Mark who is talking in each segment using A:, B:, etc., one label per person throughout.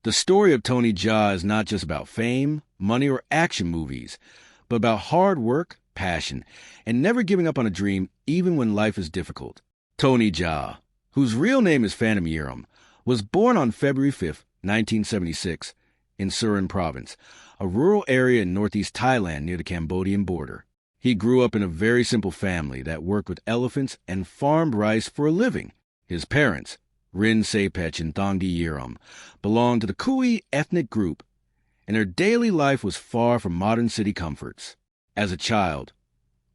A: The story of Tony Jaa is not just about fame, money, or action movies, but about hard work, passion, and never giving up on a dream even when life is difficult. Tony Jaa, whose real name is Phanom Yeerum, was born on February 5, 1976, in Surin Province, a rural area in northeast Thailand near the Cambodian border. He grew up in a very simple family that worked with elephants and farmed rice for a living. His parents, Rin Sapech and Thongdi Yeerum, belonged to the Kui ethnic group, and their daily life was far from modern city comforts. As a child,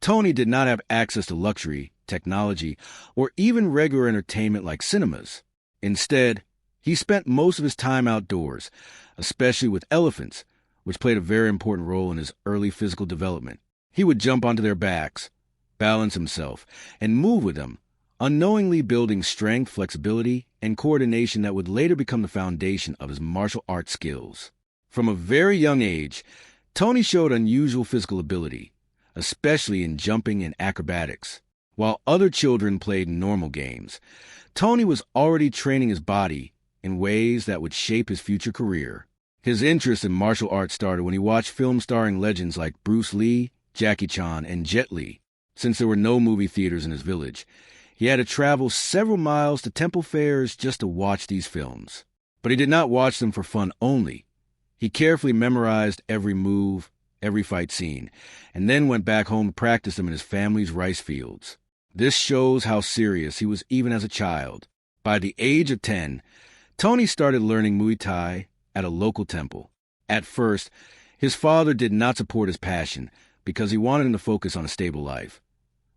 A: Tony did not have access to luxury, technology, or even regular entertainment like cinemas. Instead, he spent most of his time outdoors, especially with elephants, which played a very important role in his early physical development. He would jump onto their backs, balance himself, and move with them, unknowingly building strength, flexibility, and coordination that would later become the foundation of his martial arts skills. From a very young age, Tony showed unusual physical ability, especially in jumping and acrobatics. While other children played normal games, Tony was already training his body in ways that would shape his future career. His interest in martial arts started when he watched films starring legends like Bruce Lee, Jackie Chan, and Jet Li. Since there were no movie theaters in his village, he had to travel several miles to temple fairs just to watch these films. But he did not watch them for fun only. He carefully memorized every move, every fight scene, and then went back home to practice them in his family's rice fields. This shows how serious he was even as a child. By the age of 10, Tony started learning Muay Thai at a local temple. At first, his father did not support his passion because he wanted him to focus on a stable life.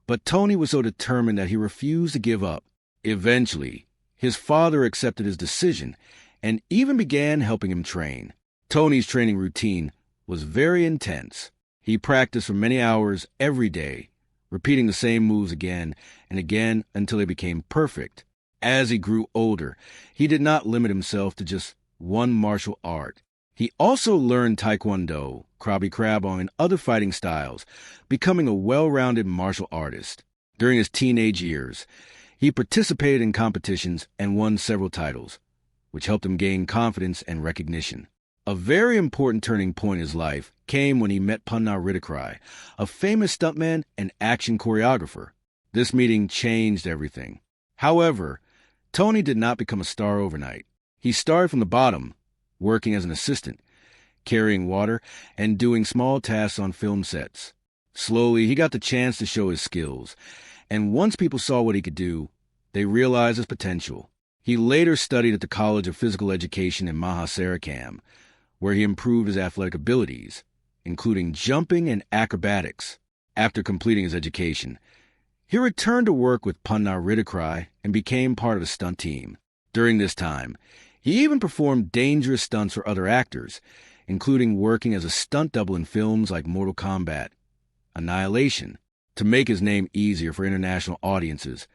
A: But Tony was so determined that he refused to give up. Eventually, his father accepted his decision and even began helping him train. Tony's training routine was very intense. He practiced for many hours every day, repeating the same moves again and again until they became perfect. As he grew older, he did not limit himself to just one martial art. He also learned Taekwondo, Krabi Krabong, and other fighting styles, becoming a well-rounded martial artist. During his teenage years, he participated in competitions and won several titles, which helped him gain confidence and recognition. A very important turning point in his life came when he met Phanom Yeerum, a famous stuntman and action choreographer. This meeting changed everything. However, Tony did not become a star overnight. He started from the bottom, working as an assistant, carrying water, and doing small tasks on film sets. Slowly, he got the chance to show his skills, and once people saw what he could do, they realized his potential. He later studied at the College of Physical Education in Mahasarakam, where he improved his athletic abilities, including jumping and acrobatics. After completing his education, he returned to work with Phanom Yeerum and became part of the stunt team. During this time, he even performed dangerous stunts for other actors, including working as a stunt double in films like Mortal Kombat, Annihilation. To make his name easier for international audiences,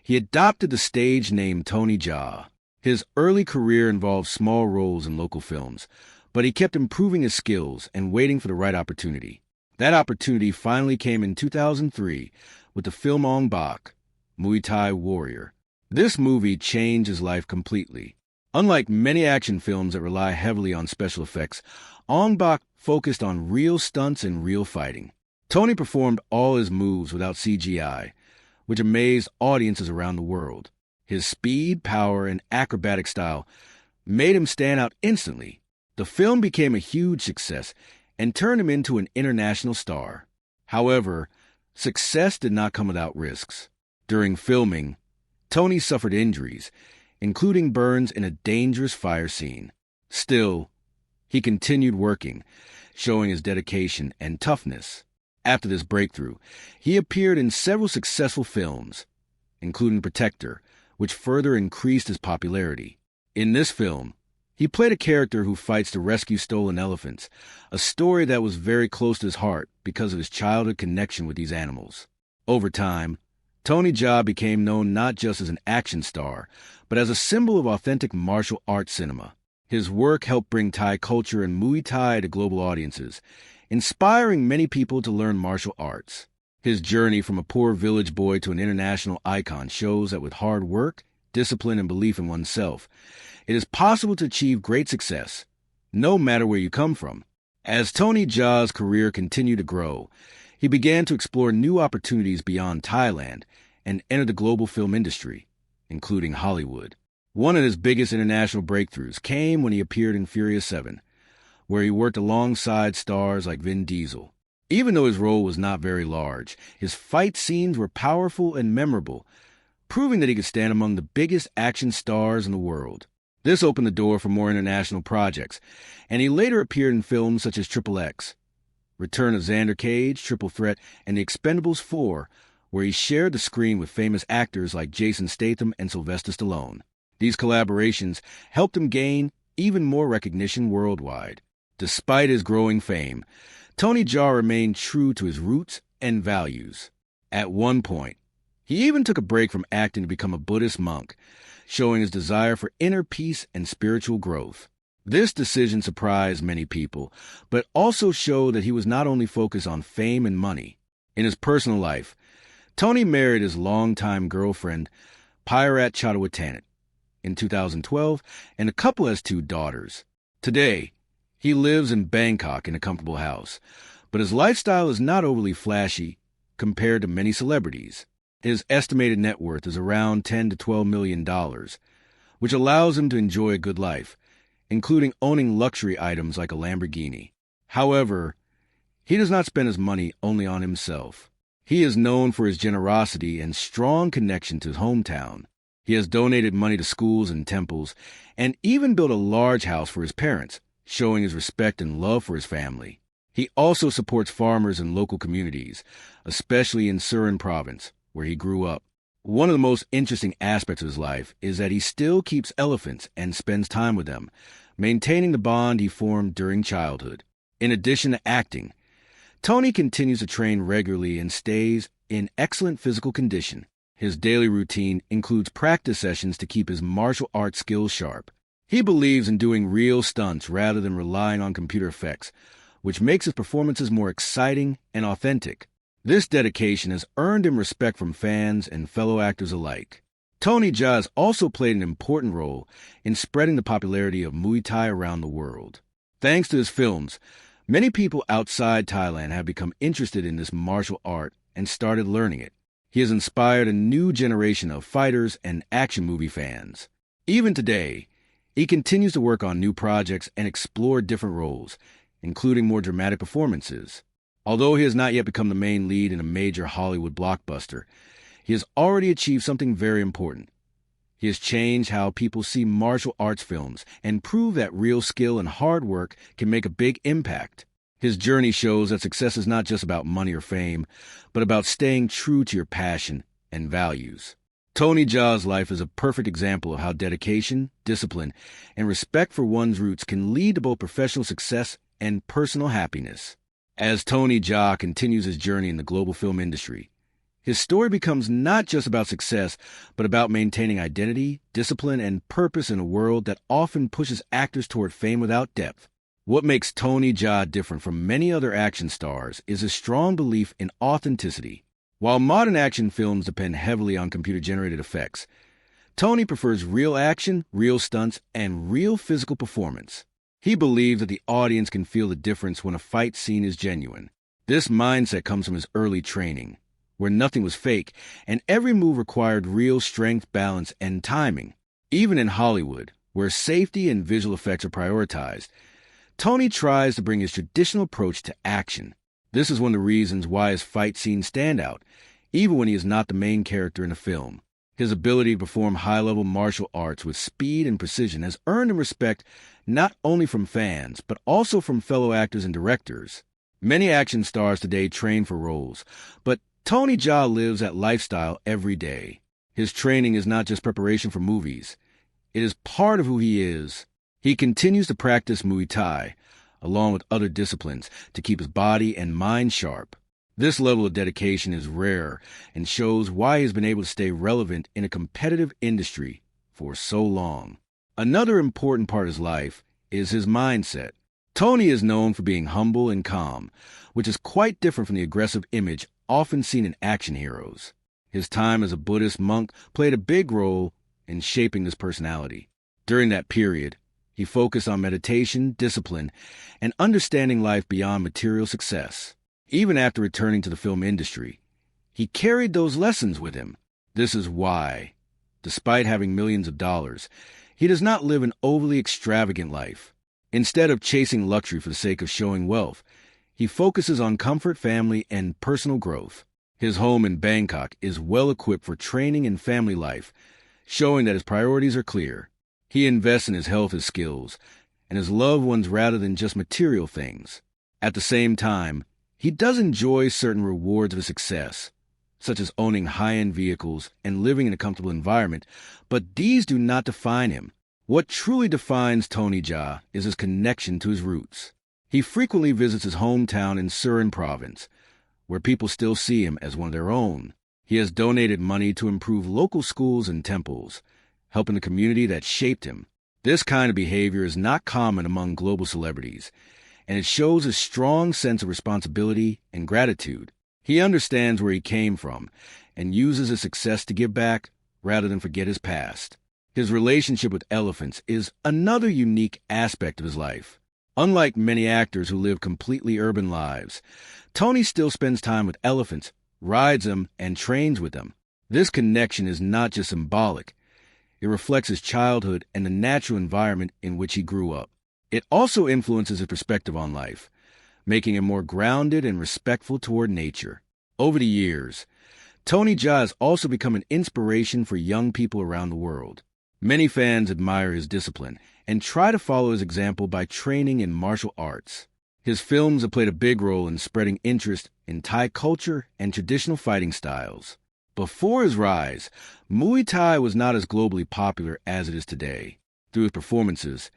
A: he adopted the stage name Tony Jaa. His early career involved small roles in local films, but he kept improving his skills and waiting for the right opportunity. That opportunity finally came in 2003 with the film Ong Bak, Muay Thai Warrior. This movie changed his life completely. Unlike many action films that rely heavily on special effects, Ong Bak focused on real stunts and real fighting. Tony performed all his moves without CGI, which amazed audiences around the world. His speed, power, and acrobatic style made him stand out instantly. The film became a huge success and turned him into an international star. However, success did not come without risks. During filming, Tony suffered injuries, including burns in a dangerous fire scene. Still, he continued working, showing his dedication and toughness. After this breakthrough, he appeared in several successful films, including Protector, which further increased his popularity. In this film, he played a character who fights to rescue stolen elephants, a story that was very close to his heart because of his childhood connection with these animals. Over time, Tony Jaa became known not just as an action star, but as a symbol of authentic martial arts cinema. His work helped bring Thai culture and Muay Thai to global audiences, inspiring many people to learn martial arts. His journey from a poor village boy to an international icon shows that with hard work, discipline, and belief in oneself, It is possible to achieve great success, no matter where you come from. As Tony Jaa's career continued to grow, he began to explore new opportunities beyond Thailand and entered the global film industry, including Hollywood. One of his biggest international breakthroughs came when he appeared in Furious 7, where he worked alongside stars like Vin Diesel. Even though his role was not very large, his fight scenes were powerful and memorable, proving that he could stand among the biggest action stars in the world. This opened the door for more international projects, and he later appeared in films such as Triple X, Return of Xander Cage, Triple Threat, and The Expendables 4, where he shared the screen with famous actors like Jason Statham and Sylvester Stallone. These collaborations helped him gain even more recognition worldwide. Despite his growing fame, Tony Jaa remained true to his roots and values. At one point, he even took a break from acting to become a Buddhist monk, showing his desire for inner peace and spiritual growth. This decision surprised many people, but also showed that he was not only focused on fame and money. In his personal life, Tony married his longtime girlfriend, Pyrat Chadawattanit, in 2012, and the couple has 2 daughters. Today, he lives in Bangkok in a comfortable house, but his lifestyle is not overly flashy compared to many celebrities. His estimated net worth is around $10 to $12 million, which allows him to enjoy a good life, including owning luxury items like a Lamborghini. However, he does not spend his money only on himself. He is known for his generosity and strong connection to his hometown. He has donated money to schools and temples, and even built a large house for his parents, showing his respect and love for his family. He also supports farmers in local communities, especially in Surin Province, where he grew up. One of the most interesting aspects of his life is that he still keeps elephants and spends time with them, maintaining the bond he formed during childhood. In addition to acting, Tony continues to train regularly and stays in excellent physical condition. His daily routine includes practice sessions to keep his martial arts skills sharp. He believes in doing real stunts rather than relying on computer effects, which makes his performances more exciting and authentic. This dedication has earned him respect from fans and fellow actors alike. Tony Jaa has also played an important role in spreading the popularity of Muay Thai around the world. Thanks to his films, many people outside Thailand have become interested in this martial art and started learning it. He has inspired a new generation of fighters and action movie fans. Even today, he continues to work on new projects and explore different roles, including more dramatic performances. Although he has not yet become the main lead in a major Hollywood blockbuster, he has already achieved something very important. He has changed how people see martial arts films and proved that real skill and hard work can make a big impact. His journey shows that success is not just about money or fame, but about staying true to your passion and values. Tony Jaa's life is a perfect example of how dedication, discipline, and respect for one's roots can lead to both professional success and personal happiness. As Tony Jaa continues his journey in the global film industry, his story becomes not just about success, but about maintaining identity, discipline, and purpose in a world that often pushes actors toward fame without depth. What makes Tony Jaa different from many other action stars is his strong belief in authenticity. While modern action films depend heavily on computer-generated effects, Tony prefers real action, real stunts, and real physical performance. He believes that the audience can feel the difference when a fight scene is genuine. This mindset comes from his early training, where nothing was fake, and every move required real strength, balance, and timing. Even in Hollywood, where safety and visual effects are prioritized, Tony tries to bring his traditional approach to action. This is one of the reasons why his fight scenes stand out, even when he is not the main character in a film. His ability to perform high-level martial arts with speed and precision has earned him respect not only from fans, but also from fellow actors and directors. Many action stars today train for roles, but Tony Jaa lives that lifestyle every day. His training is not just preparation for movies. It is part of who he is. He continues to practice Muay Thai, along with other disciplines, to keep his body and mind sharp. This level of dedication is rare and shows why he has been able to stay relevant in a competitive industry for so long. Another important part of his life is his mindset. Tony is known for being humble and calm, which is quite different from the aggressive image often seen in action heroes. His time as a Buddhist monk played a big role in shaping this personality. During that period, he focused on meditation, discipline, and understanding life beyond material success. Even after returning to the film industry, he carried those lessons with him. This is why, despite having millions of dollars, he does not live an overly extravagant life. Instead of chasing luxury for the sake of showing wealth, he focuses on comfort, family, and personal growth. His home in Bangkok is well equipped for training and family life, showing that his priorities are clear. He invests in his health, his skills, and his loved ones rather than just material things. At the same time, he does enjoy certain rewards of his success, such as owning high-end vehicles and living in a comfortable environment, but these do not define him. What truly defines Tony Jaa is his connection to his roots. He frequently visits his hometown in Surin Province, where people still see him as one of their own. He has donated money to improve local schools and temples, helping the community that shaped him. This kind of behavior is not common among global celebrities, and it shows a strong sense of responsibility and gratitude. He understands where he came from and uses his success to give back rather than forget his past. His relationship with elephants is another unique aspect of his life. Unlike many actors who live completely urban lives, Tony still spends time with elephants, rides them, and trains with them. This connection is not just symbolic. It reflects his childhood and the natural environment in which he grew up. It also influences his perspective on life, making him more grounded and respectful toward nature. Over the years, Tony Jaa has also become an inspiration for young people around the world. Many fans admire his discipline and try to follow his example by training in martial arts. His films have played a big role in spreading interest in Thai culture and traditional fighting styles. Before his rise, Muay Thai was not as globally popular as it is today. Through his performances,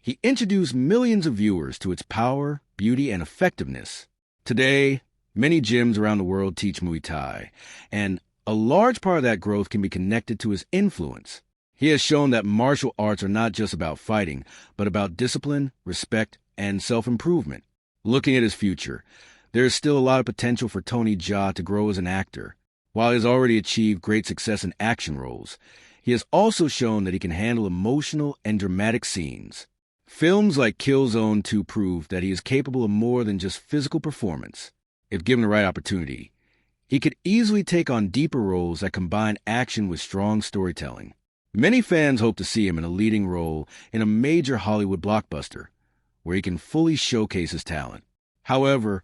A: he introduced millions of viewers to its power, beauty, and effectiveness. Today, many gyms around the world teach Muay Thai, and a large part of that growth can be connected to his influence. He has shown that martial arts are not just about fighting, but about discipline, respect, and self-improvement. Looking at his future, there is still a lot of potential for Tony Jaa to grow as an actor. While he has already achieved great success in action roles, he has also shown that he can handle emotional and dramatic scenes. Films like Killzone 2 prove that he is capable of more than just physical performance. If given the right opportunity, he could easily take on deeper roles that combine action with strong storytelling. Many fans hope to see him in a leading role in a major Hollywood blockbuster, where he can fully showcase his talent. However,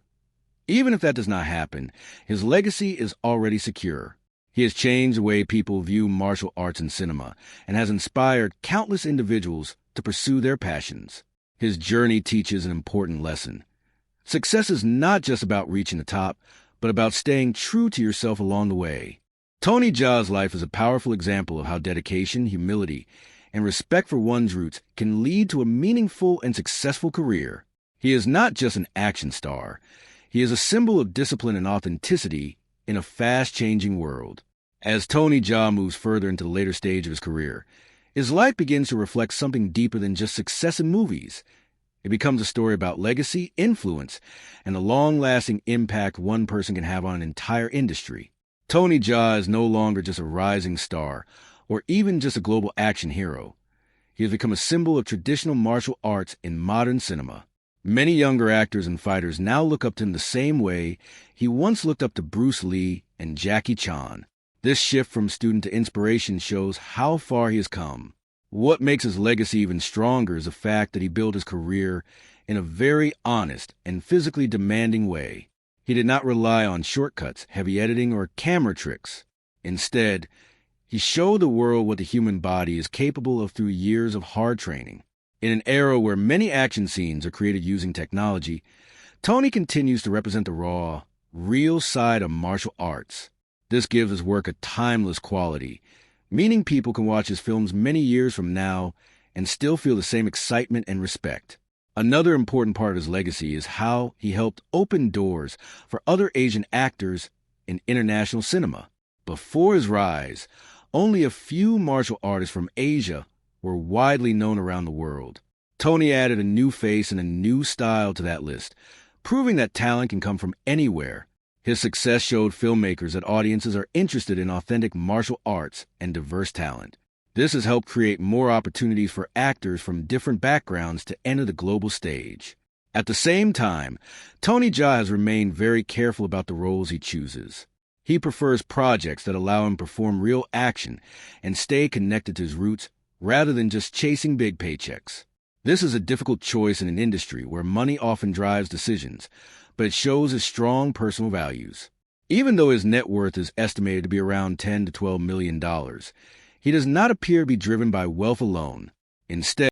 A: even if that does not happen, his legacy is already secure. He has changed the way people view martial arts in cinema and has inspired countless individuals to pursue their passions. His journey teaches an important lesson. Success is not just about reaching the top, but about staying true to yourself along the way. Tony Jaa's life is a powerful example of how dedication, humility, and respect for one's roots can lead to a meaningful and successful career. He is not just an action star. He is a symbol of discipline and authenticity in a fast-changing world. As Tony Jaa moves further into the later stage of his career, his life begins to reflect something deeper than just success in movies. It becomes a story about legacy, influence, and the long-lasting impact one person can have on an entire industry. Tony Jaa is no longer just a rising star, or even just a global action hero. He has become a symbol of traditional martial arts in modern cinema. Many younger actors and fighters now look up to him the same way he once looked up to Bruce Lee and Jackie Chan. This shift from student to inspiration shows how far he has come. What makes his legacy even stronger is the fact that he built his career in a very honest and physically demanding way. He did not rely on shortcuts, heavy editing, or camera tricks. Instead, he showed the world what the human body is capable of through years of hard training. In an era where many action scenes are created using technology, Tony continues to represent the raw, real side of martial arts. This gives his work a timeless quality, meaning people can watch his films many years from now and still feel the same excitement and respect. Another important part of his legacy is how he helped open doors for other Asian actors in international cinema. Before his rise, only a few martial artists from Asia were widely known around the world. Tony added a new face and a new style to that list, proving that talent can come from anywhere. His success showed filmmakers that audiences are interested in authentic martial arts and diverse talent. This has helped create more opportunities for actors from different backgrounds to enter the global stage. At the same time, Tony Jaa has remained very careful about the roles he chooses. He prefers projects that allow him to perform real action and stay connected to his roots rather than just chasing big paychecks. This is a difficult choice in an industry where money often drives decisions, but it shows his strong personal values. Even though his net worth is estimated to be around $10 to $12 million, he does not appear to be driven by wealth alone. Instead,